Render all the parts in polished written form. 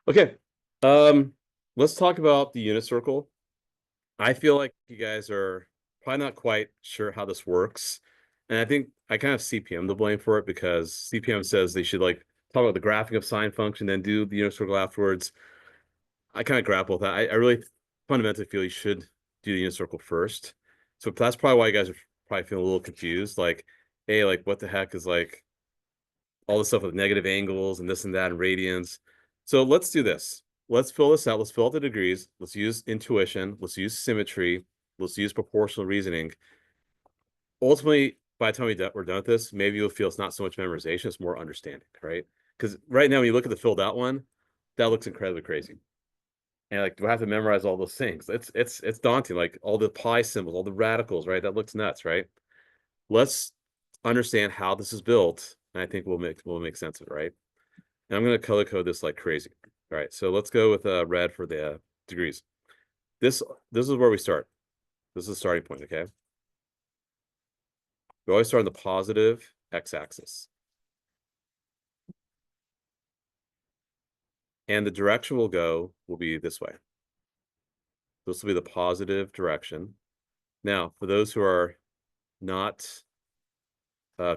Okay. Let's talk about the unit circle. I feel like you guys are probably not quite sure how this works. And I think I kind of CPM to blame for it because CPM says they should like talk about the graphing of sine function, then do the unit circle afterwards. I kind of grapple with that. I really fundamentally feel you should do the unit circle first. So that's probably why you guys are probably feeling a little confused. Like, hey, like what the heck is like all this stuff with negative angles and this and that and radians. So let's do this. Let's fill this out. Let's fill out the degrees. Let's use intuition. Let's use symmetry. Let's use proportional reasoning. Ultimately, by the time we're done with this, maybe you'll feel it's not so much memorization, it's more understanding, right? Because right now, when you look at the filled out one, that looks incredibly crazy. And like, do I have to memorize all those things? It's daunting. Like all the pi symbols, all the radicals, right? That looks nuts, right? Let's understand how this is built, and I think we'll make sense of it, right? And I'm going to color code this like crazy. All right, so let's go with red for the degrees. This is where we start. This is the starting point, okay? We always start on the positive x-axis. And the direction we'll go will be this way. This will be the positive direction. Now, for those who are not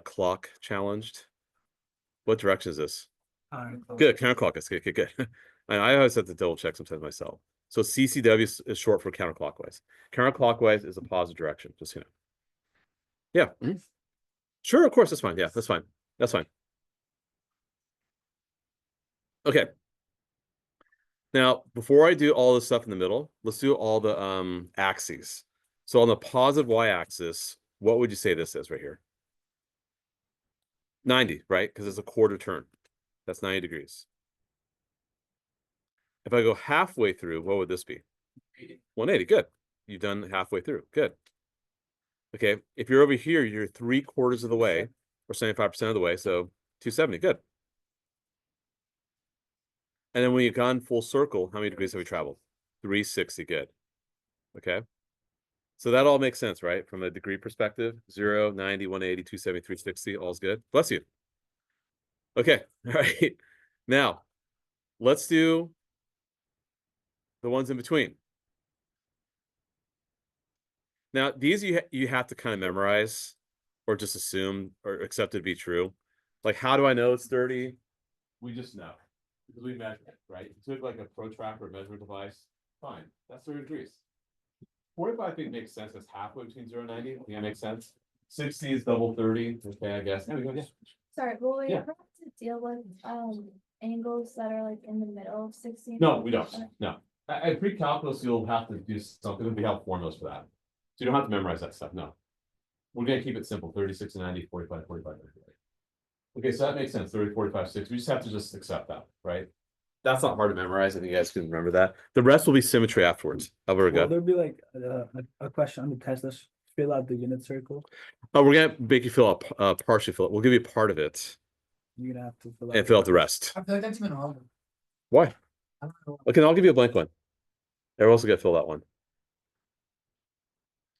clock challenged, what direction is this? Good, counterclockwise. Good. I always have to double check sometimes myself. So CCW is short for counterclockwise. Counterclockwise is a positive direction, just you know. Yeah. Sure, of course, that's fine. Yeah, that's fine. That's fine. Okay. Now, before I do all this stuff in the middle, let's do all the axes. So on the positive y-axis, what would you say this is right here? 90, right? Because it's a quarter turn. That's 90 degrees. If I go halfway through, what would this be? 180. Good. You've done halfway through. Good. Okay. If you're over here, you're 3/4 of the way, or 75% of the way. So 270. Good. And then when you've gone full circle, how many degrees have we traveled? 360. Good. Okay. So that all makes sense, right? From a degree perspective, 0, 90, 180, 270, 360, all's good. Bless you. Okay. All right. Now, let's do the ones in between. Now, these you have to kind of memorize or just assume or accept it to be true. Like, how do I know it's 30? We just know because we measure it, right? You took like a protractor measurement device. Fine, that's 30 degrees. 45, I think, makes sense. It's halfway between 0 and 90. I think that makes sense. 60 is double 30. Okay, I guess. There we go. Yeah. Sorry, will we Yeah. ever have to deal with angles that are like in the middle of 60? No, we don't. No. At pre-calculus, you'll have to do something. There'll be help formulas for that. So you don't have to memorize that stuff. No. We're going to keep it simple. 36 and 90, 45, 45. Okay, so that makes sense. 30, 45, 6. We just have to just accept that, right? That's not hard to memorize. I think you guys can remember that. The rest will be symmetry afterwards. However, Will good. there be like a question on the test? Let's fill out the unit circle. Oh, we're gonna make you fill up, partially fill it. We'll give you part of it You're gonna have to fill out and fill out the rest. I feel like that's been all. Why? I don't know. Okay, I'll give you a blank one. Everyone else will get to fill that one.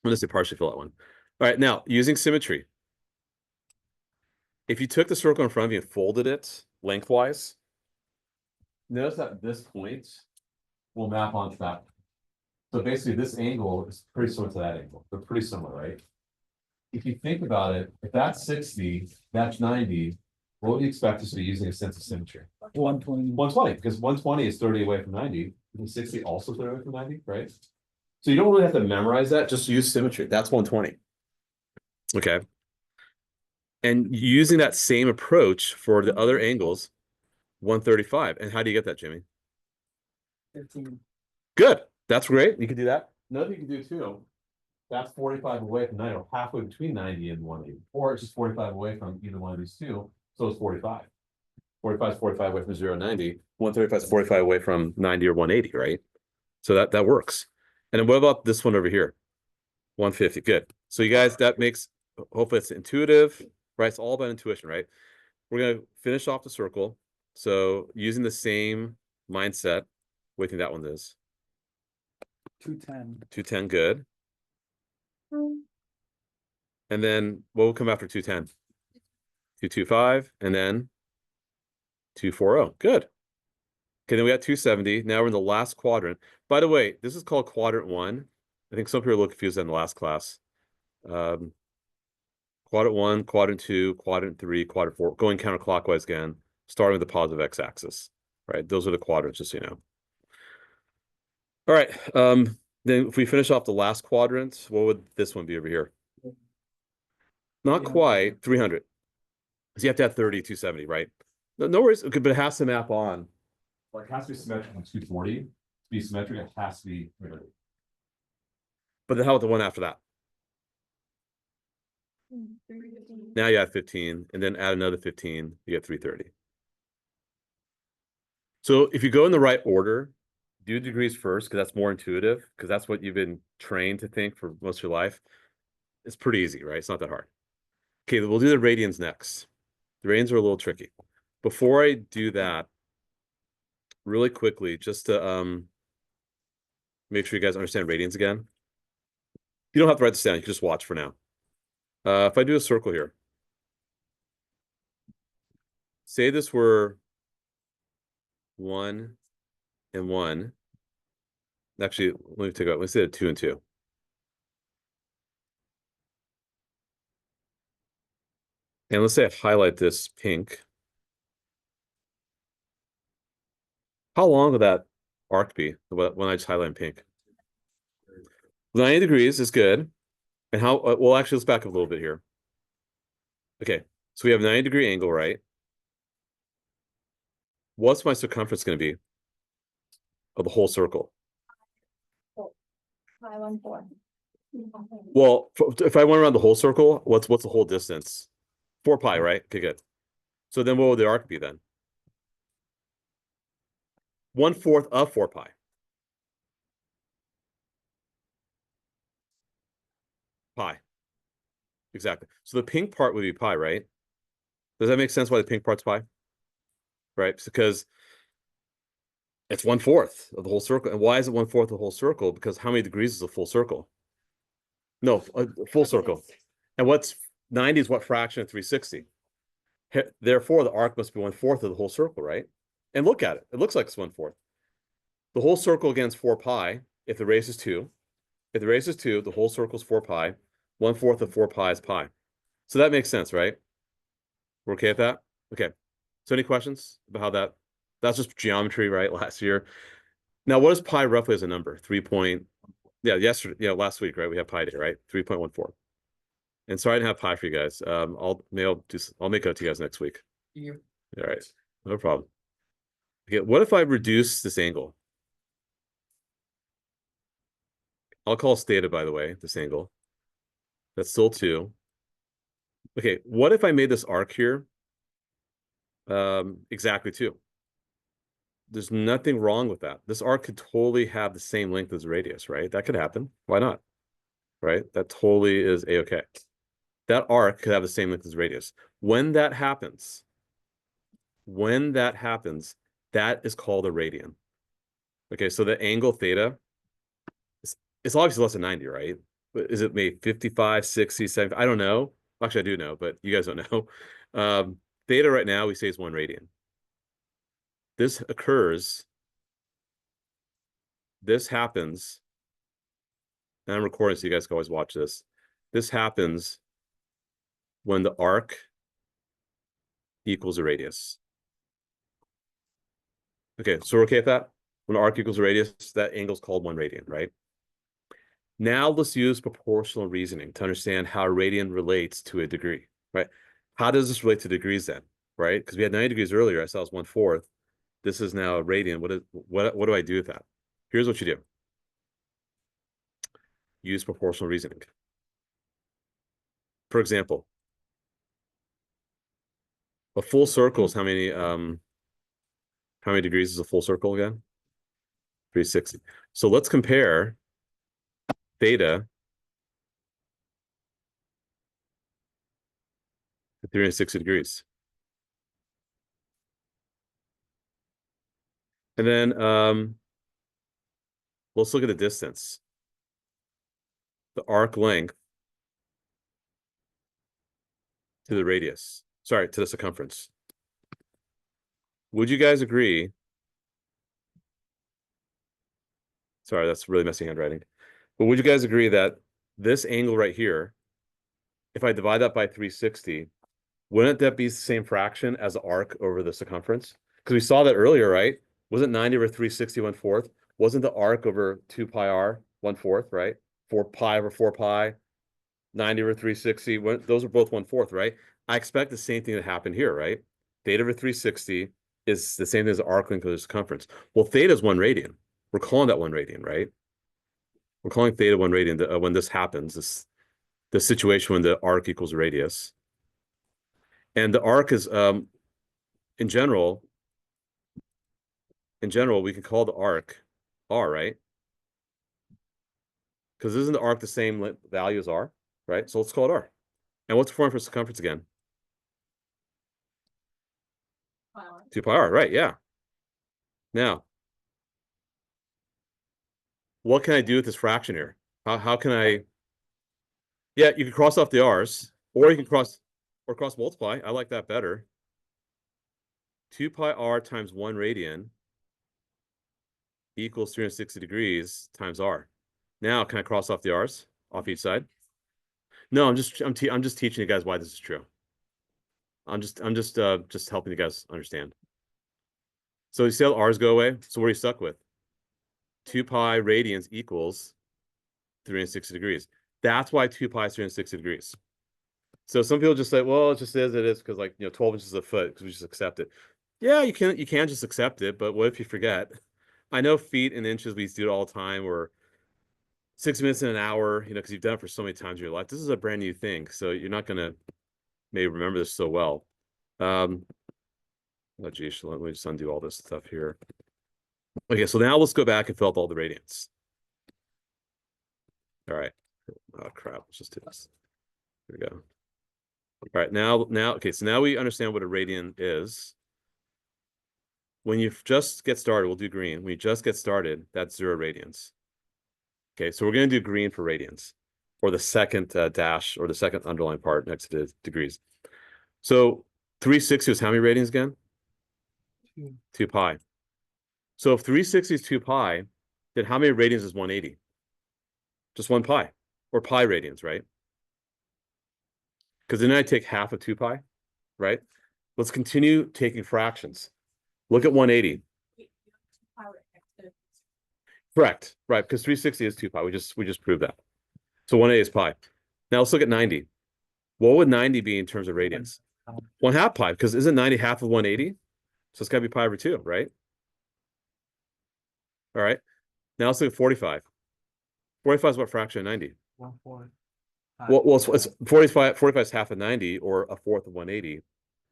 I'm gonna say partially fill that one. All right, now using symmetry. If you took the circle in front of you and folded it lengthwise, notice that this point will map onto that. So basically, this angle is pretty similar to that angle. They're pretty similar, right? If you think about it, if that's 60, that's 90, what would you expect us to be using a sense of symmetry? 120. 120, because 120 is 30 away from 90, and 60 also 30 away from 90, right? So you don't really have to memorize that, just use symmetry. That's 120. Okay. And using that same approach for the other angles, 135. And how do you get that, Jimmy? 15. Good. That's great. You can do that. Another thing you can do too, that's 45 away from 90, or halfway between 90 and 180. Or it's just 45 away from either one of these two. So it's 45. 45 is 45 away from 0 and 90. 135 is 45 away from 90 or 180, right? So that works. And then what about this one over here? 150. Good. So you guys, that makes, hopefully it's intuitive, right? It's all about intuition, right? We're going to finish off the circle. So using the same mindset, what do you think that one is? 210. 210, good. And then what will come after 210? 225, and then 240. Good. Okay, then we got 270. Now we're in the last quadrant. By the way, this is called quadrant 1. I think some people are a little confused in the last class. Um, quadrant 1, quadrant 2, quadrant 3, quadrant 4, going counterclockwise again, starting with the positive x-axis, right? Those are the quadrants, just so you know. All right. Then if we finish off the last quadrant, what would this one be over here? Not 300. quite 300. Because you have to have 30, 270, right? No worries. Okay, but it has to map on. Like, it has to be symmetric on 240. To be symmetric, it has to be 300. But then how about the one after that? 315. Now you have 15, and then add another 15, you get 330. So if you go in the right order, do degrees first, because that's more intuitive, because that's what you've been trained to think for most of your life. It's pretty easy, right? It's not that hard. Okay, we'll do the radians next. The radians are a little tricky. Before I do that, really quickly, just to make sure you guys understand radians again. You don't have to write this down. You can just watch for now. If I do a circle here, say this were 1 and 1. Actually, let me take out. Let's say 2 and 2. And let's say I highlight this pink. How long would that arc be when I just highlight in pink? 90 degrees is good. And how, well, actually, let's back up a little bit here. Okay, so we have 90-degree angle, right? What's my circumference going to be of the whole circle? Pi 1/4. Well, if I went around the whole circle, what's the whole distance? 4 pi, right? Okay, good. So then what would the arc be then? 1/4 of 4 pi. Pi. Exactly. So the pink part would be pi, right? Does that make sense why the pink part's pi? Right? Because it's 1/4 of the whole circle. And why is it 1/4 of the whole circle? Because how many degrees is a full circle? No, a full circle. And what's 90 is what fraction of 360? Therefore, the arc must be 1/4 of the whole circle, right? And look at it. It looks like it's 1/4. The whole circle against 4 pi, if the radius is 2. If the radius is 2, the whole circle is 4 pi. 1/4 of 4 pi is pi. So that makes sense, right? We're okay with that? Okay. So any questions about how that's just geometry, right? Last year. Now, what is pi roughly as a number? 3 point, yeah, yesterday, yeah, last week, right? We had pi day, right? 3.14. And sorry I didn't have pi for you guys. I'll make it up to you guys next week. Yeah. All right, no problem. Okay, what if I reduce this angle? I'll call theta, by the way, this angle. That's still 2. Okay, what if I made this arc here exactly 2? There's nothing wrong with that. This arc could totally have the same length as the radius, right? That could happen. Why not? Right? That totally is a-okay. That arc could have the same length as radius. When that happens, that is called a radian. Okay, so the angle theta, it's obviously less than 90, right? But is it maybe 55, 60, 70? I don't know. Actually, I do know, but you guys don't know. Theta right now, we say is 1 radian. This happens, and I'm recording so you guys can always watch this. This happens when the arc equals a radius. Okay, so we're okay with that? When the arc equals a radius, that angle is called 1 radian, right? Now let's use proportional reasoning to understand how a radian relates to a degree, right? How does this relate to degrees then, right? Because we had 90 degrees earlier, I saw it was 1/4. This is now a radian. What do I do with that? Here's what you do. Use proportional reasoning. For example, a full circle is how many degrees is a full circle again? 360. So let's compare theta to 360 degrees. And then let's look at the distance. The arc length to the radius. Sorry, to the circumference. Would you guys agree Sorry, that's really messy handwriting. But would you guys agree that this angle right here, if I divide that by 360, wouldn't that be the same fraction as the arc over the circumference? Because we saw that earlier, right? Wasn't 90 over 360 1/4? Wasn't the arc over 2 pi r 1/4, right? 4 pi over 4 pi, 90 over 360. Those are both 1/4, right? I expect the same thing to happen here, right? Theta over 360 is the same thing as the arc length of the circumference. Well, theta is 1 radian. We're calling that 1 radian, right? We're calling theta 1 radian when this happens, the situation when the arc equals radius. And the arc is in general, we can call the arc r, right? Because isn't the arc the same value as r, right? So let's call it r. And what's the formula for circumference again? 2 pi r, right? Yeah. Now, what can I do with this fraction here? How can I? Yeah, you can cross off the r's, or you can cross multiply. I like that better. 2 pi r times 1 radian equals 360 degrees times r. Now, can I cross off the r's off each side? No, I'm just teaching you guys why this is true. I'm just helping you guys understand. So you see how the r's go away? So what are you stuck with? 2 pi radians equals 360 degrees. That's why 2 pi is 360 degrees. So some people just say, well, it just is, it is, because 12 inches a foot, because we just accept it. Yeah, you can just accept it, but what if you forget? I know feet and inches, we do it all the time, or 6 minutes in an hour, because you've done it for so many times in your life. This is a brand new thing, so you're not gonna maybe remember this so well. Oh geez, let me just undo all this stuff here. Okay, so now let's go back and fill out all the radians. All right. Oh crap, let's just do this. Here we go. All right, now, okay, so now we understand what a radian is. When you just get started, we'll do green. When you just get started, that's 0 radians. Okay, so we're going to do green for radians, or the second dash, or the second underline part next to the degrees. So 360 is how many radians again? 2 pi. So if 360 is 2 pi, then how many radians is 180? Just 1 pi, or pi radians, right? Because then I take half of 2 pi, right? Let's continue taking fractions. Look at 180. Correct, right? Because 360 is 2 pi. We just proved that. So 180 is pi. Now let's look at 90. What would 90 be in terms of radians? 1/2 pi, because isn't 90 half of 180? So it's got to be pi over 2, right? All right. Now let's look at 45. 45 is what fraction of 90? 1/4. Well, it's 45 is half of 90, or a fourth of 180.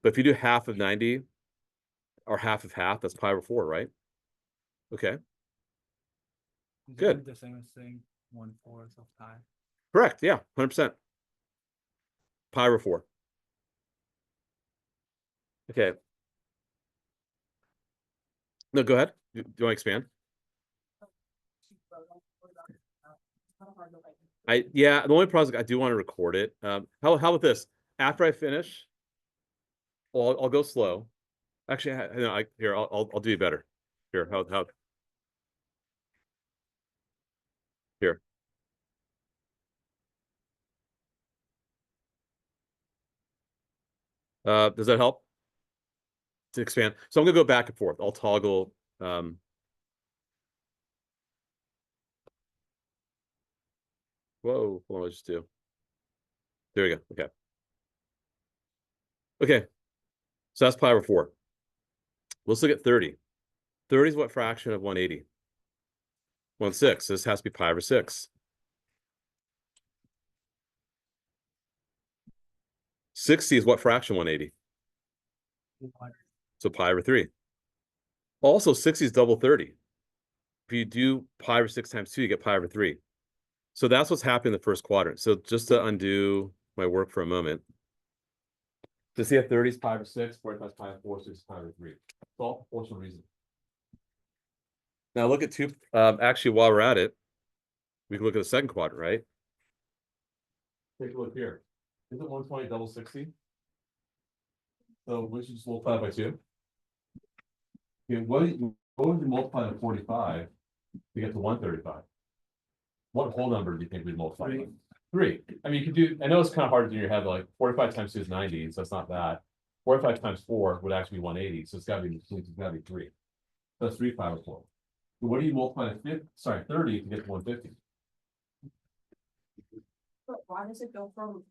But if you do half of 90, or half of half, that's pi over 4, right? Okay. Good. The same as saying 1/4 of pi. Correct. Yeah, 100%. Pi over 4. Okay. No, go ahead. Do you want to expand? Yeah, the only problem is I do want to record it. How about this? After I finish, I'll go slow. Actually, here I'll do you better. Here, how here. Does that help to expand? So I'm gonna go back and forth. I'll toggle. Whoa, what did I just do? There we go. Okay. Okay. So that's pi over 4. Let's look at 30. 30 is what fraction of 180? 1/6. So this has to be pi over 6. 60 is what fraction 180? So pi over 3. Also, 60 is double 30. If you do pi over 6 times 2, you get pi over 3. So that's what's happening in the first quadrant. So just to undo my work for a moment. To see if 30 is pi over 6, 45 is pi over 4, 6 is pi over 3. It's all proportional reason. Now look at 2. Actually, while we're at it, we can look at the second quadrant, right? Take a look here. Isn't 120 double 60? So we should just multiply by 2. Okay, what would you multiply by 45 to get to 135. What whole number do you think we'd multiply? By? 3. I mean, you could do, I know it's kind of hard to do in your head, but like 45 times 2 is 90, so it's not bad. 45 times 4 would actually be 180, so it's gotta be 3. So that's 3 pi over 4. So what do you multiply to 30 to get to 150? But why does it go from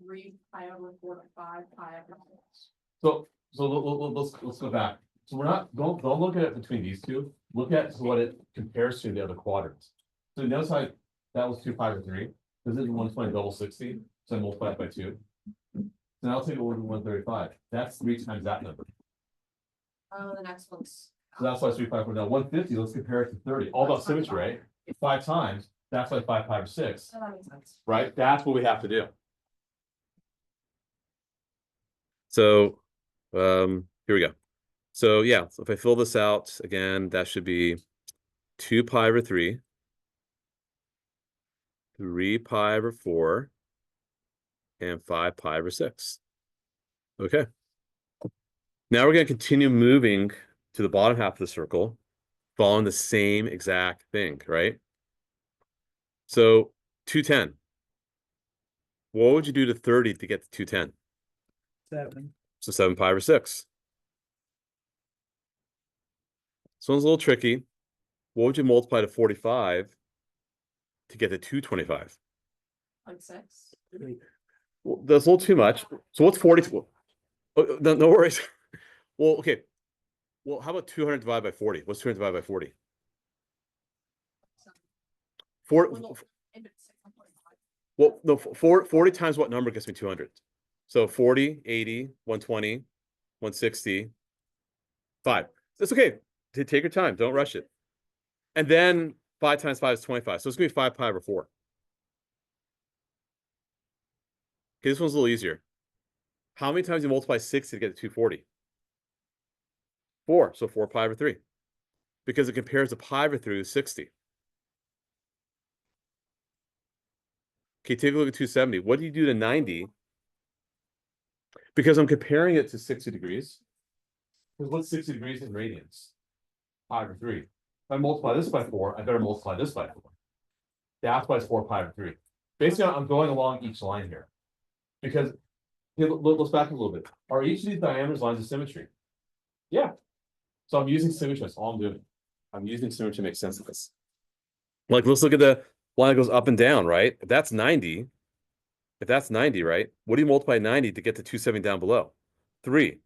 3 pi over 4 to 5 pi over 6? So let's go back. So we're not, don't look at it between these two. Look at what it compares to the other quadrants. So notice how that was 2 pi over 3. This is 120 double 60. So I multiply it by 2. So now I'll take it over to 135. That's 3 times that number. Oh, the next one's. So that's why it's 3 pi over. Now 150, let's compare it to 30. All about symmetry, right? 5 times, that's like 5 pi over 6. Oh, that makes sense. Right? That's what we have to do. So, here we go. So yeah, so if I fill this out again, that should be 2 pi over 3, 3 pi over 4, and 5 pi over 6. Okay. Now we're going to continue moving to the bottom half of the circle, following the same exact thing, right? So 210. What would you do to 30 to get to 210? 7. So 7 pi over 6. This one's a little tricky. What would you multiply to 45 to get to 225? Like 6. Well, that's a little too much. So what's 40? Oh, no worries. Well, okay. Well, how about 200 divided by 40? What's 200 divided by 40? 40. Well, no, 40 times what number gets me 200? So 40, 80, 120, 160, 5. That's okay. Take your time. Don't rush it. And then 5 times 5 is 25. So it's going to be 5 pi over 4. Okay, this one's a little easier. How many times do you multiply 60 to get to 240? 4. So 4 pi over 3. Because it compares to pi over 3 with 60. Okay, take a look at 270. What do you do to 90? Because I'm comparing it to 60 degrees. Because what's 60 degrees in radians? Pi over 3. If I multiply this by 4, I better multiply this by 4. That's why it's 4 pi over 3. Basically, I'm going along each line here. Because, let's back a little bit. Are each of these diameters lines of symmetry? Yeah. So I'm using symmetry, that's all I'm doing. I'm using symmetry to make sense of this. Like, let's look at the line that goes up and down, right? If that's 90, right? What do you multiply 90 to get to 270 down below? 3.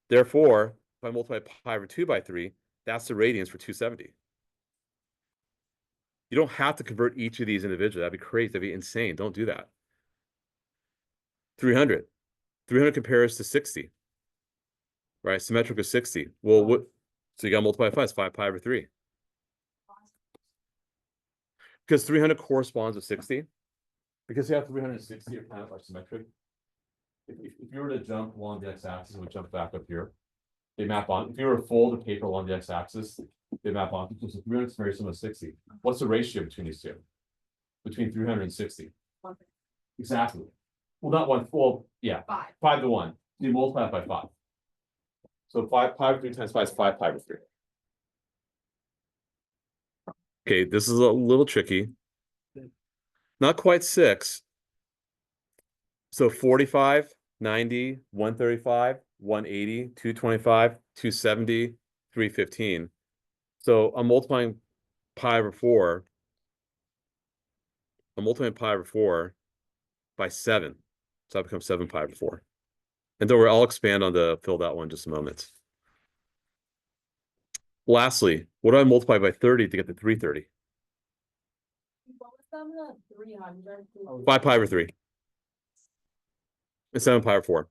Therefore, if I multiply pi over 2 by 3, that's the radians for 270. You don't have to convert each of these individually. That'd be crazy. That'd be insane. Don't do that. 300. 300 compares to 60. Right? Symmetric is 60. Well, what? So you got to multiply by 5. It's 5 pi over 3. Because 300 corresponds with 60. Because you have 360 are kind of like symmetric. If you were to jump along the x-axis, it would jump back up here. They map on. If you were to fold the paper along the x-axis, they map on. So 300 is very similar to 60. What's the ratio between these two? Between 300 and 60. 1. Exactly. Well, not 1. Well, yeah. 5. 5 to 1. So you multiply it by 5. So 5 pi over 3 times 5 is 5 pi over 3. Okay, this is a little tricky. Not quite 6. So 45, 90, 135, 180, 225, 270, 315. So I'm multiplying pi over 4. I'm multiplying pi over 4 by 7. So that becomes 7 pi over 4. And don't worry, I'll expand on the filled out one in just a moment. Lastly, what do I multiply by 30 to get to 330? What was that? 300. 5 pi over 3. And 7 pi over 4.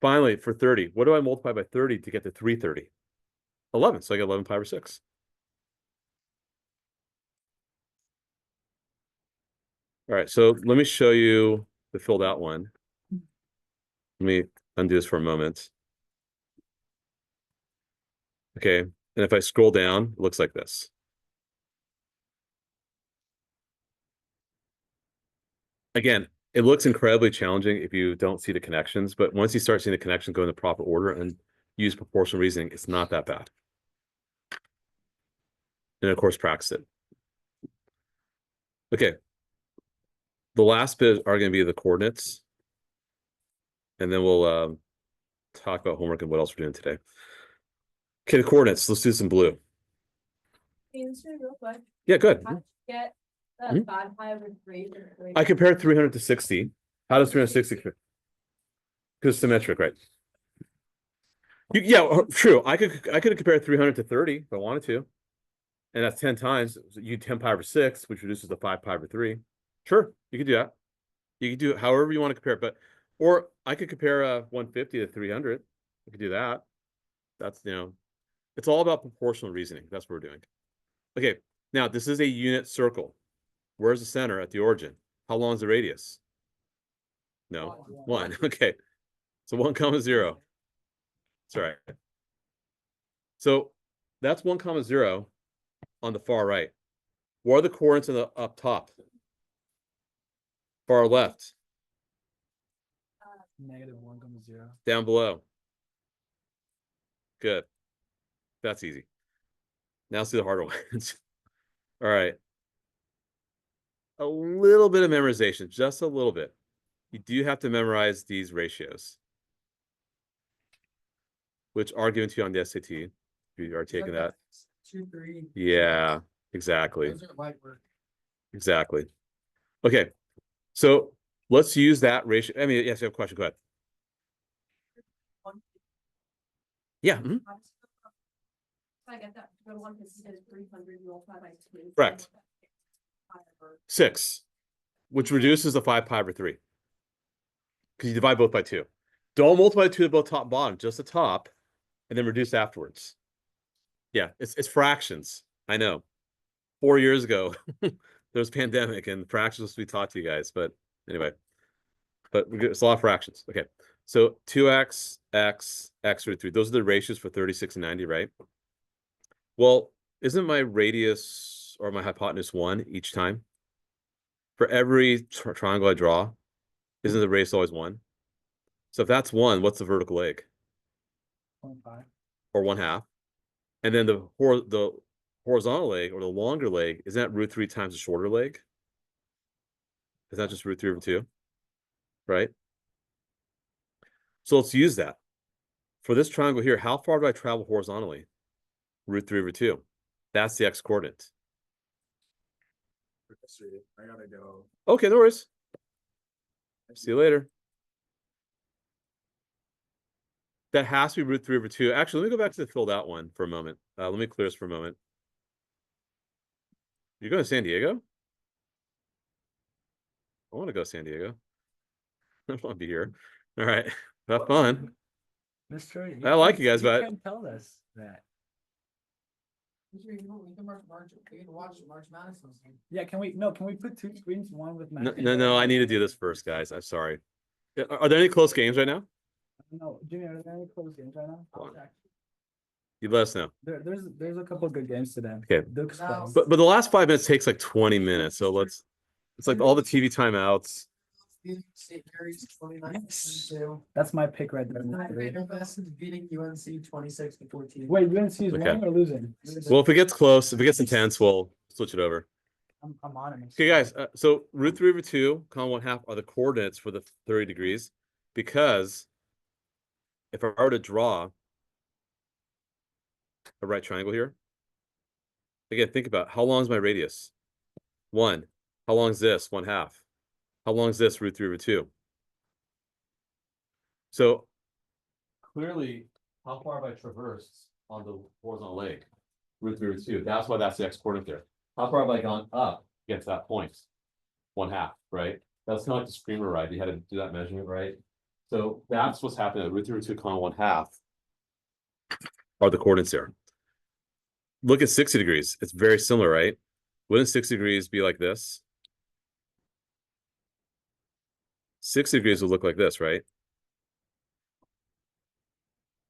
Finally, for 30, what do I multiply by 30 to get to 330? 11. So I get 11 pi over 6. All right, so let me show you the filled out one. Let me undo this for a moment. Okay, and if I scroll down, it looks like this. Again, it looks incredibly challenging if you don't see the connections, but once you start seeing the connections go in the proper order and use proportional reasoning, it's not that bad. And of course, practice it. Okay. The last bit are going to be the coordinates. And then we'll talk about homework and what else we're doing today. Okay, the coordinates. Let's do some blue. Can you answer real quick? Yeah, good. How did you get the Mhm. 5 pi over 3? I compared 300 to 60. How does 360 compare? Because symmetric, right? Yeah, true. I could compare 300 to 30 if I wanted to. And that's 10 times. So you 10 pi over 6, which reduces to 5 pi over 3. Sure, you could do that. You could do it however you want to compare it, or I could compare 150 to 300. I could do that. That's, it's all about proportional reasoning. That's what we're doing. Okay, now this is a unit circle. Where's the center at the origin? How long is the radius? No, 1. Okay, so 1 comma 0. That's all right. So that's 1 comma 0 on the far right. What are the coordinates in the up top? Far left, -1,0. down below. Good. That's easy. Now let's do the harder ones. All right. A little bit of memorization, just a little bit. You do have to memorize these ratios, which are given to you on the SAT. If you are taking that. 2, 3. Yeah, exactly. Those are light work. Exactly. Okay. So let's use that ratio. I mean, yes, you have a question. Go ahead. Yeah. Mhm. I get that, go to 150 is 300, you multiply by 2. Correct. 6, which reduces the 5 pi over 3. Because you divide both by 2. Don't multiply 2 to both top and bottom, just the top, and then reduce afterwards. Yeah, it's fractions. I know. 4 years ago, there was pandemic and fractions we taught to you guys, but anyway. But it's a lot of fractions. Okay. So 2x, x, x root 3. Those are the ratios for 36 and 90, right? Well, isn't my radius or my hypotenuse 1 each time? For every triangle I draw, isn't the radius always 1? So if that's 1, what's the vertical leg? 0.5. Or 1/2. And then the horizontal leg or the longer leg, isn't that root 3 times the shorter leg? Is that just root 3 over 2? Right? So let's use that. For this triangle here, how far do I travel horizontally? Root 3 over 2. That's the x coordinate. I gotta go. Okay, no worries. See you later. That has to be root 3 over 2. Actually, let me go back to the filled out one for a moment. Let me clear this for a moment. You're going to San Diego? I want to go to San Diego. I want to be here. All right. Have fun. Mr. I like you guys, but- can't tell us that. Yeah, can we put 2 screens, one with No, no, I need to do this first, guys. I'm sorry. Are there any close games right now? No, Jimmy, are there any close games right now? Hold on. You let us know. There's a couple good games today. Okay. Duke's playing. But the last 5 minutes takes like 20 minutes. So it's like all the TV timeouts. That's my pick right there. Beating UNC 26-14. Wait, UNC is Okay. winning or losing? Well, if it gets close, if it gets intense, we'll switch it over. I'm on it. Okay, guys. So root 3 over 2, comma 1/2 are the coordinates for the 30 degrees. Because if I were to draw a right triangle here, again, think about how long is my radius? 1. How long is this? 1/2. How long is this? Root 3 over 2. So clearly, how far have I traversed on the horizontal leg? Root 3 over 2. That's why that's the x coordinate there. How far have I gone up to get to that point? 1/2, right? That's not like the screamer ride. You had to do that measurement, right? So that's what's happening at root 3 over 2, comma 1/2 are the coordinates there. Look at 60 degrees. It's very similar, right? Wouldn't 60 degrees be like this? 60 degrees would look like this, right?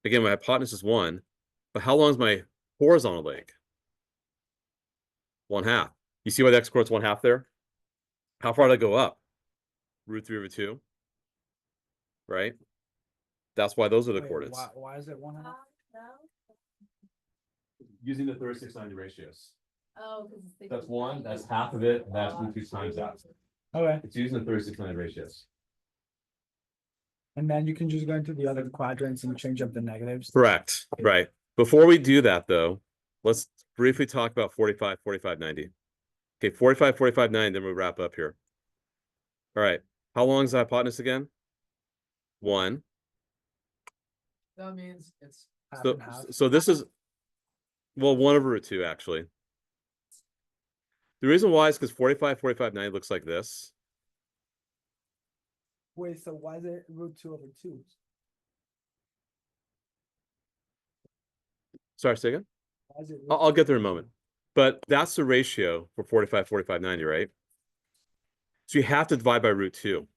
Again, my hypotenuse is 1, but how long is my horizontal leg? 1/2. You see why the x coordinate's 1/2 there? How far did I go up? Root 3 over 2, right? That's why those are the coordinates. Why is it 1.5? No. Using the 3690 ratios. Oh, because it's. That's one, that's half of it, and that's root 2 times that. Okay, It's using the 3690 ratios. and then you can just go into the other quadrants and change up the negatives. Correct. Right. Before we do that, though, let's briefly talk about 45, 45, 90. Okay, 45, 45, 90, then we wrap up here. All right. How long is the hypotenuse again? 1. That means it's. Half So, and half. so this is, well, 1 over root 2, actually. The reason why is because 45, 45, 90 looks like this. Wait, so why is it root 2 over 2? Sorry, say again? Why is it? I'll get there in a moment. But that's the ratio for 45, 45, 90, right? So you have to divide by root 2.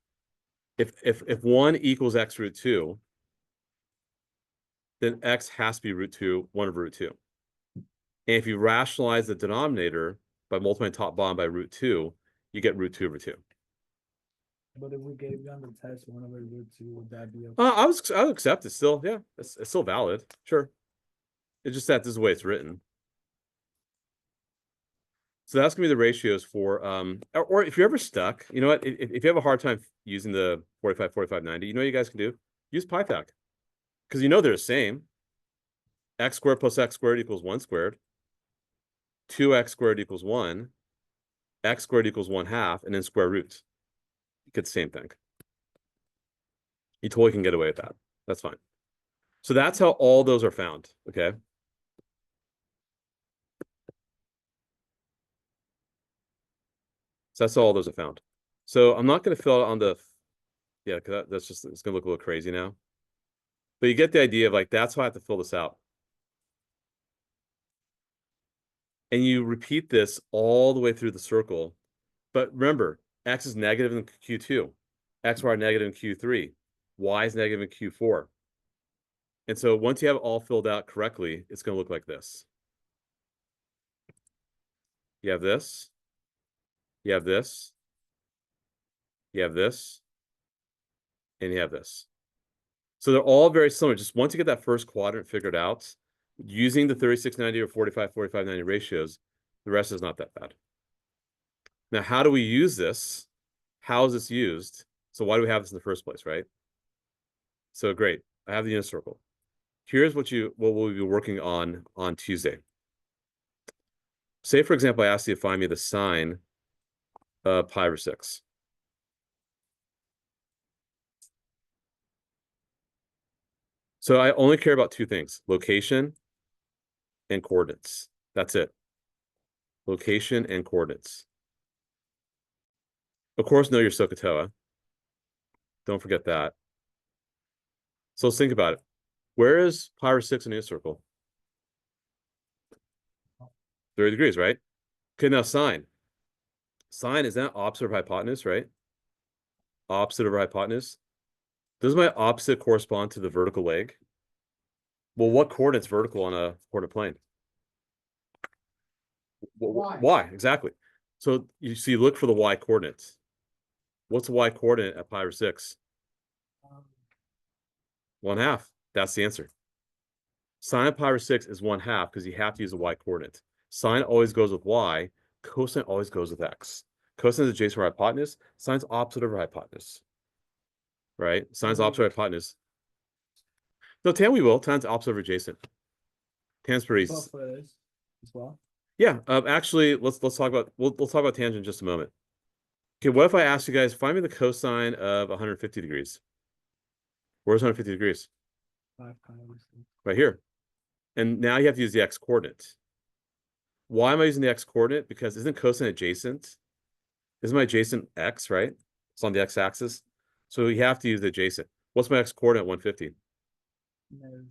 If 1 equals x root 2, then x has to be root 2, 1 over root 2. And if you rationalize the denominator by multiplying top bottom by root 2, you get root 2 over 2. But if we gave you on the test 1 over root 2, would that be okay? I would accept it still. Yeah, it's still valid. Sure. It's just that this is the way it's written. So that's gonna be the ratios for or if you're ever stuck, you know what? If you have a hard time using the 45, 45, 90, you know what you guys can do? Use PyFac. Because you know they're the same. X squared plus x squared equals 1 squared. 2x squared equals 1. X squared equals 1/2, and then square root. You get the same thing. You totally can get away with that. That's fine. So that's how all those are found. Okay. So that's how all those are found. So I'm not going to fill it on the, yeah, because that's just, it's going to look a little crazy now. But you get the idea of like, that's how I have to fill this out. And you repeat this all the way through the circle. But remember, x is negative in Q2. X, y are negative in Q3. Y is negative in Q4. And so once you have it all filled out correctly, it's going to look like this. You have this. You have this. You have this. And you have this. So they're all very similar. Just once you get that first quadrant figured out, using the 3690 or 45, 45, 90 ratios, the rest is not that bad. Now, how do we use this? How is this used? So why do we have this in the first place, right? So great. I have the unit circle. Here's what we'll be working on Tuesday. Say, for example, I asked you to find me the sine of pi over 6. So I only care about 2 things, location and coordinates. That's it. Location and coordinates. Of course, know your SOHCAHTOA. Don't forget that. So let's think about it. Where is pi over 6 in a unit circle? 30 degrees, right? Okay, now sine. Sine is that opposite of hypotenuse, right? Opposite of hypotenuse. Does my opposite correspond to the vertical leg? Well, what coordinate's vertical on a coordinate plane? Y, exactly. So you see, look for the y coordinates. What's the y coordinate at pi over 6? 1/2. That's the answer. Sine of pi over 6 is 1/2 because you have to use the y coordinate. Sine always goes with y. Cosine always goes with x. Cosine is adjacent to hypotenuse. Sine's opposite of hypotenuse. Right? Sine's opposite of hypotenuse. No, tan we will. Tan's opposite of adjacent. Tan's pretty easy. Well, for this as well. Yeah. Actually, let's talk about we'll talk about tangent in just a moment. Okay, what if I ask you guys, find me the cosine of 150 degrees? Where's 150 degrees? 5 pi over 6. Right here. And now you have to use the x coordinate. Why am I using the x coordinate? Because isn't cosine adjacent? Isn't my adjacent x, right? It's on the x-axis. So you have to use the adjacent. What's my x coordinate? 150. No.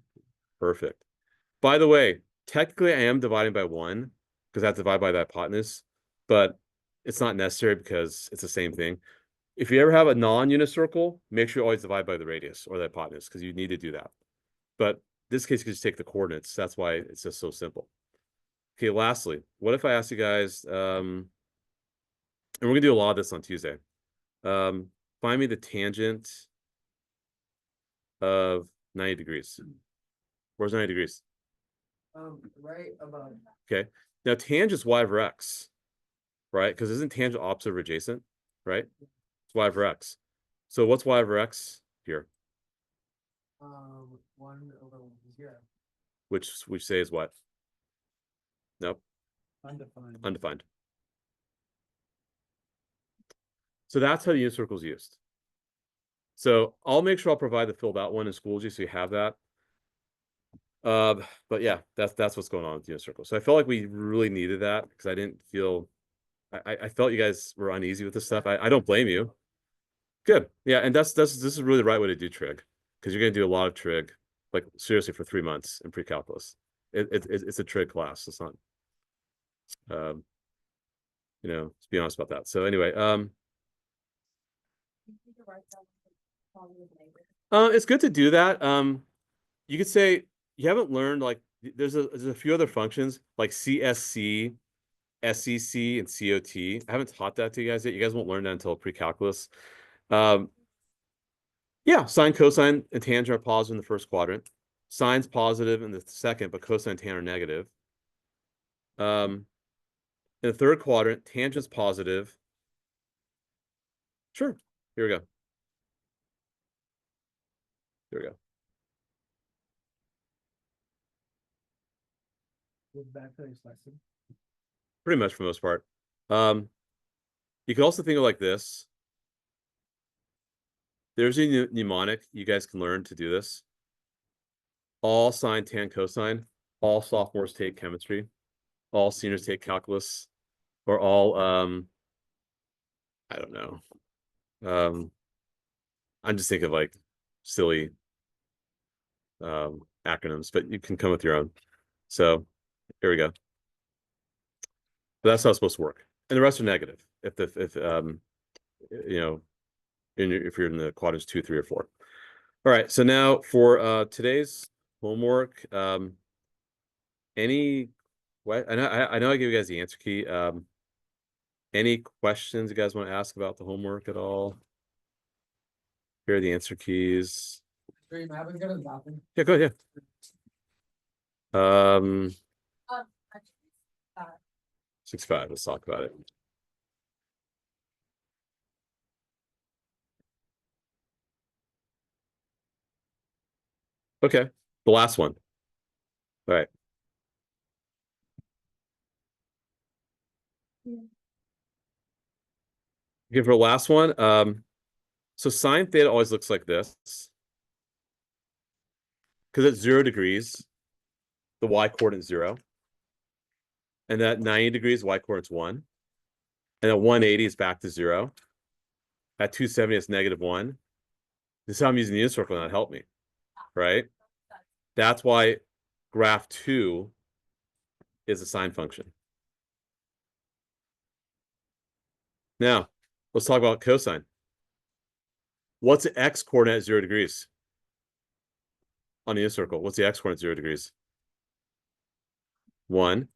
Perfect. By the way, technically I am dividing by 1 because I have to divide by the hypotenuse, but it's not necessary because it's the same thing. If you ever have a non-unit circle, make sure you always divide by the radius or the hypotenuse because you need to do that. But in this case, you can just take the coordinates. That's why it's just so simple. Okay, lastly, what if I ask you guys, and we're gonna do a lot of this on Tuesday. Find me the tangent of 90 degrees. Where's 90 degrees? Right above. Okay, now tangent is y over x, right? Because isn't tangent opposite of adjacent, right? It's y over x. So what's y over x here? 1/0. Which we say is what? Nope, Undefined. undefined. So that's how the unit circle is used. So I'll make sure I'll provide the filled out one in Schoology so you have that. But yeah, that's what's going on with the unit circle. So I felt like we really needed that because I didn't feel I felt you guys were uneasy with this stuff. I don't blame you. Good. Yeah, and this is really the right way to do trig because you're gonna do a lot of trig, like seriously for 3 months in pre-calculus. It's a trig class. It's not let's be honest about that. So anyway, it's good to do that. You could say you haven't learned like there's a few other functions like CSC, SEC, and COT. I haven't taught that to you guys yet. You guys won't learn that until pre-calculus. Yeah, sine, cosine, and tangent are positive in the first quadrant. Sine's positive in the second, but cosine and tan are negative. In the third quadrant, tangent's positive. Sure. Here we go. Here we go. Back to this lesson. Pretty much for the most part. You can also think of like this. There's a mnemonic you guys can learn to do this. All sine, tan, cosine. All sophomores take chemistry. All seniors take calculus. Or all I don't know. I'm just thinking of like silly acronyms, but you can come with your own. So here we go. But that's how it's supposed to work. And the rest are negative if if you're in the quadrants 2, 3, or 4. All right. So now for today's homework, any I know I gave you guys the answer key. Any questions you guys want to ask about the homework at all? Here are the answer keys. Dream, I haven't given nothing. Yeah, go ahead. Yeah. 6.5. Let's talk about it. Okay, the last one. All right. Yeah. Okay, for the last one, so sine theta always looks like this. Because at 0 degrees, the y coordinate is 0. And at 90 degrees, y coordinate's 1. And at 180 is back to 0. At 270, it's -1. This is how I'm using the unit circle now to help me, right? That's why graph 2 is a sine function. Now, let's talk about cosine. What's the x coordinate at 0 degrees? On the unit circle, what's the x coordinate at 0 degrees? 1.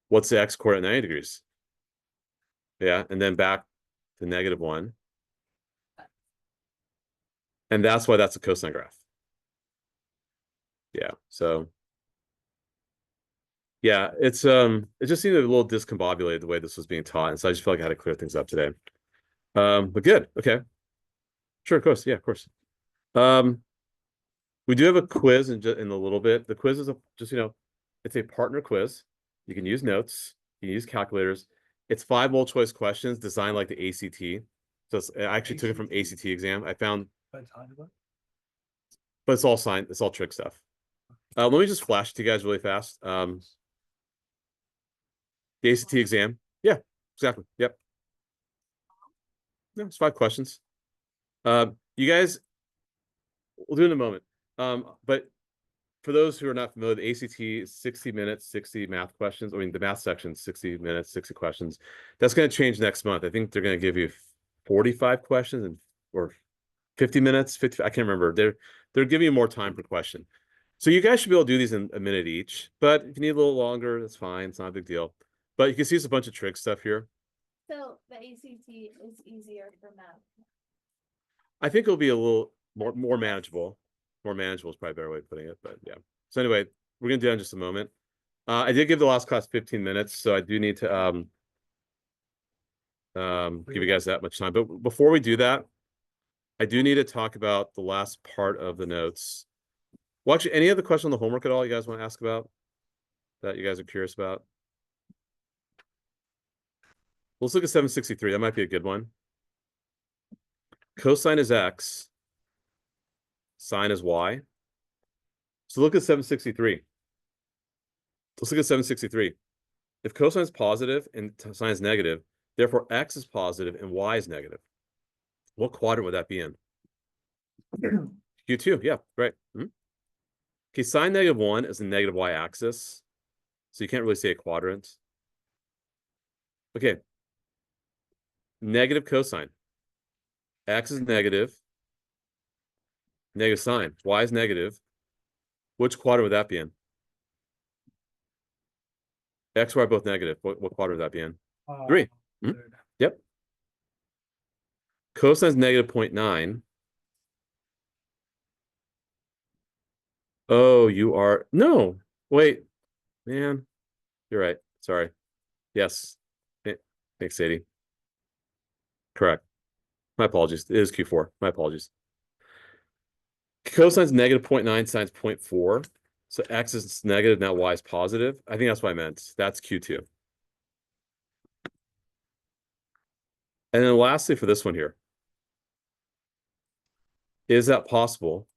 What's the x coordinate at 90 degrees? Yeah, and then back to -1. And that's why that's a cosine graph. Yeah, so yeah, it just seemed a little discombobulated the way this was being taught. And so I just felt like I had to clear things up today. But good. Okay. Sure, of course. Yeah, of course. We do have a quiz in a little bit. The quiz is it's a partner quiz. You can use notes, you can use calculators. It's 5 multiple choice questions designed like the ACT. So I actually took it from ACT exam. I found, But algebra. but it's all signed, it's all trick stuff. Let me just flash it to you guys really fast. The ACT exam. Yeah, exactly. Yep. No, it's 5 questions. You guys, we'll do it in a moment. But for those who are not familiar, the ACT is 60 minutes, 60 math questions. I mean, the math section, 60 minutes, 60 questions. That's going to change next month. I think they're going to give you 45 questions or 50 minutes, 50. I can't remember. They're giving you more time per question. So you guys should be able to do these in a minute each. But if you need a little longer, that's fine. It's not a big deal. But you can see it's a bunch of trick stuff here. So the ACT is easier for math. I think it'll be a little more manageable. More manageable is probably a better way of putting it, but yeah. So anyway, we're gonna do that in just a moment. I did give the last class 15 minutes, so I do need to give you guys that much time. But before we do that, I do need to talk about the last part of the notes. Well, actually, any other question on the homework at all you guys want to ask about that you guys are curious about? Let's look at 763. That might be a good one. Cosine is x, sine is y. So look at 763. Let's look at 763. If cosine is positive and sine is negative, therefore x is positive and y is negative. What quadrant would that be in? Q2, yeah, right. Okay, sine -1 is the negative y-axis. So you can't really say a quadrant. Okay. Negative cosine. X is negative. Negative sine. Y is negative. Which quadrant would that be in? X, Y are both negative. What quadrant would that be in? 3. Third. Yep. Cosine is negative 0.9. Oh, you are. No. Wait. Man. You're right. Sorry. Yes. Thanks, Sadie. Correct. My apologies. It is Q4. My apologies. Cosine's negative 0.9, sine's 0.4. So x is negative, now y is positive. I think that's what I meant. That's Q2. And then lastly, for this one here, is that possible?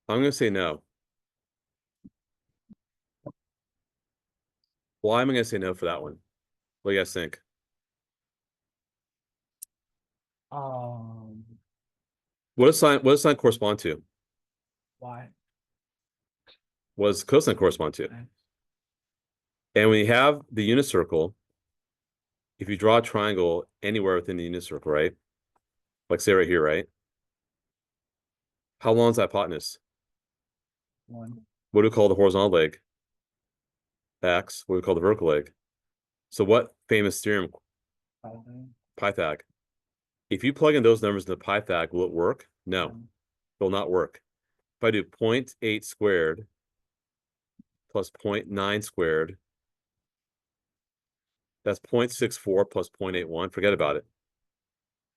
I'm going to say no. Why am I going to say no for that one? What do you guys think? What does sine correspond to? Why? What does cosine correspond to? X. And when you have the unit circle, if you draw a triangle anywhere within the unit circle, right? Like say right here, right? How long is the hypotenuse? 1. What do we call the horizontal leg? X. What do we call the vertical leg? So what famous theorem? Pythag. If you plug in those numbers into Pythag, will it work? No, it will not work. If I do 0.8 squared plus 0.9 squared, that's 0.64 plus 0.81. Forget about it.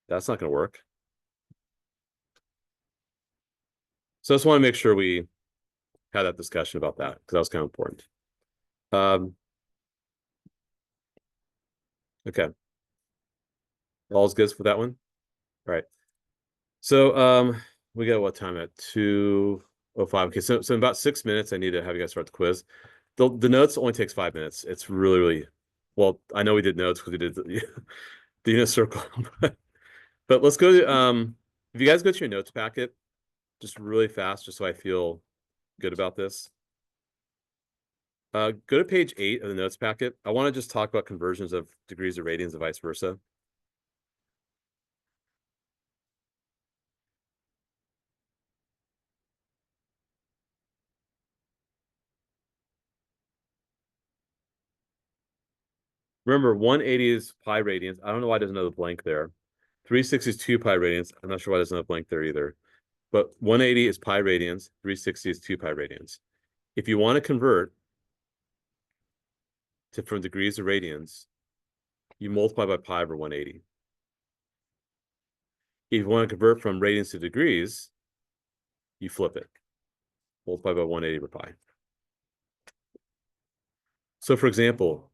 That's not going to work. So I just want to make sure we had that discussion about that because that was kind of important. Okay. All's good for that one? All right. So we got what time at 2:05. Okay, so in about 6 minutes, I need to have you guys start the quiz. The notes only takes 5 minutes. It's really well, I know we did notes because we did the unit circle, but let's go to if you guys go to your notes packet just really fast, just so I feel good about this. Go to page 8 of the notes packet. I want to just talk about conversions of degrees of radians and vice versa. Remember, 180 is pi radians. I don't know why there's another blank there. 360 is 2 pi radians. I'm not sure why there's another blank there either. But 180 is pi radians. 360 is 2 pi radians. If you want to convert from degrees to radians, you multiply by pi over 180. If you want to convert from radians to degrees, you flip it. Multiply by 180 over pi. So for example,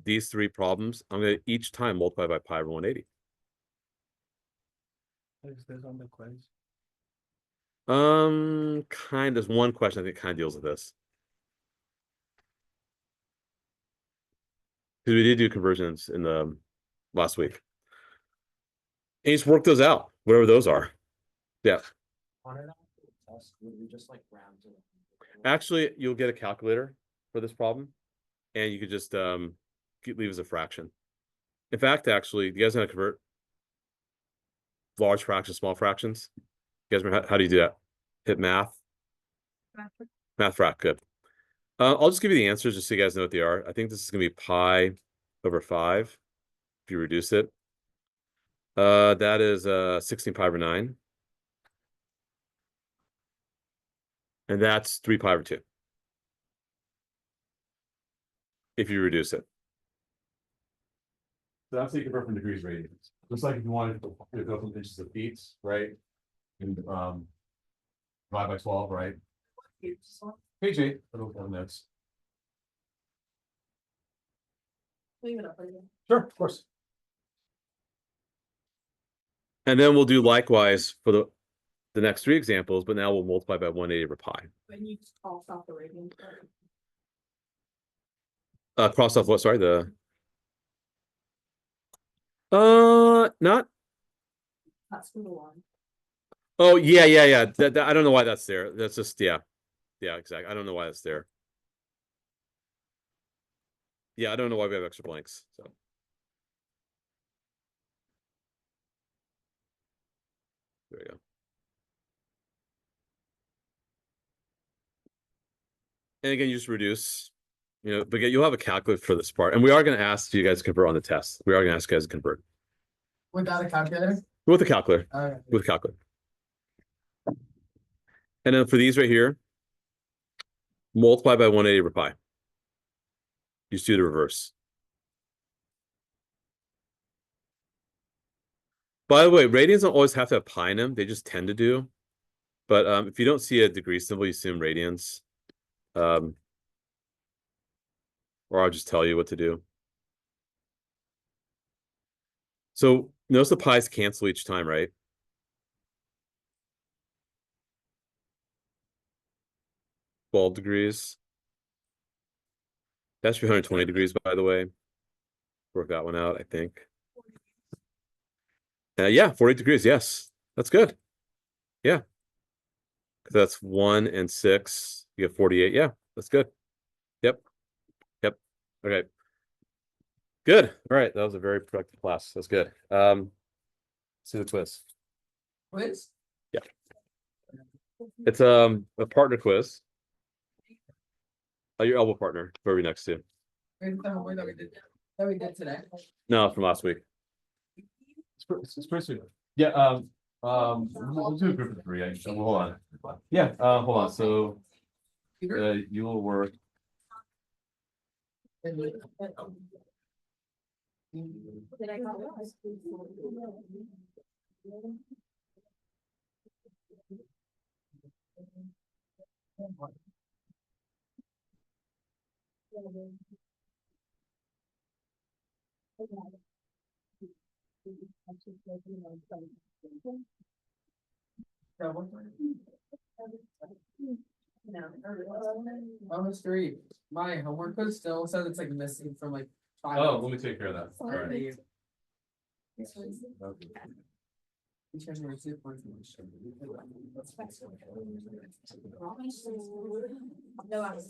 these 3 problems, I'm going to each time multiply by pi over 180. Is this on the quiz? There's one question I think kind of deals with this. Because we did do conversions in the last week. And just work those out, whatever those are. Yeah. On an actual test, would we just like round to? Actually, you'll get a calculator for this problem, and you could just leave as a fraction. In fact, actually, you guys know how to convert large fractions, small fractions? You guys remember how do you do that? Hit math. Math frac, good. I'll just give you the answers just so you guys know what they are. I think this is going to be pi over 5 if you reduce it. That is 16 pi over 9. And that's 3 pi over 2. If you reduce it. So that's how you convert from degrees radians. Just like if you wanted to go from inches to feet, right? And divide by 12, right? Page 8, little notes. Leave it up for you. Sure, of course. And then we'll do likewise for the next 3 examples, but now we'll multiply by 180 over pi. When you just cross out the radians. Cross off what? Sorry, not. That's for the one. Oh, yeah. That, I don't know why that's there. That's just, yeah, exactly. I don't know why that's there. Yeah, I don't know why we have extra blanks. So. There we go. And again, you just reduce, but again, you'll have a calculator for this part. And we are going to ask you guys to convert on the test. We are going to ask you guys to convert. Without a calculator? With a calculator. Alright. With a calculator. And then for these right here, multiply by 180 over pi. You just do the reverse. By the way, radians don't always have to have pi in them. They just tend to do. But if you don't see a degree symbol, you assume radians. Or I'll just tell you what to do. So notice the pi's cancel each time, right? $12 degrees. That should be 120 degrees, by the way. Work that one out, I think. Yeah, 40 degrees. Yes, that's good. Yeah. That's 1 and 6. You get 48. Yeah, that's good. Yep. Okay. Good. All right. That was a very productive class. That's good. Let's see the quiz. Quiz? Yeah. It's a partner quiz. Your elbow partner, who are we next to? That we did today. No, from last week. It's pretty sweet. Yeah, we'll do a group of 3. Hold on. Yeah, hold on. So you will work. Did I call it? Almost 3. My homework quiz still says it's like missing from like 5. Oh, let me take care of that. All right. Alright. No, I was.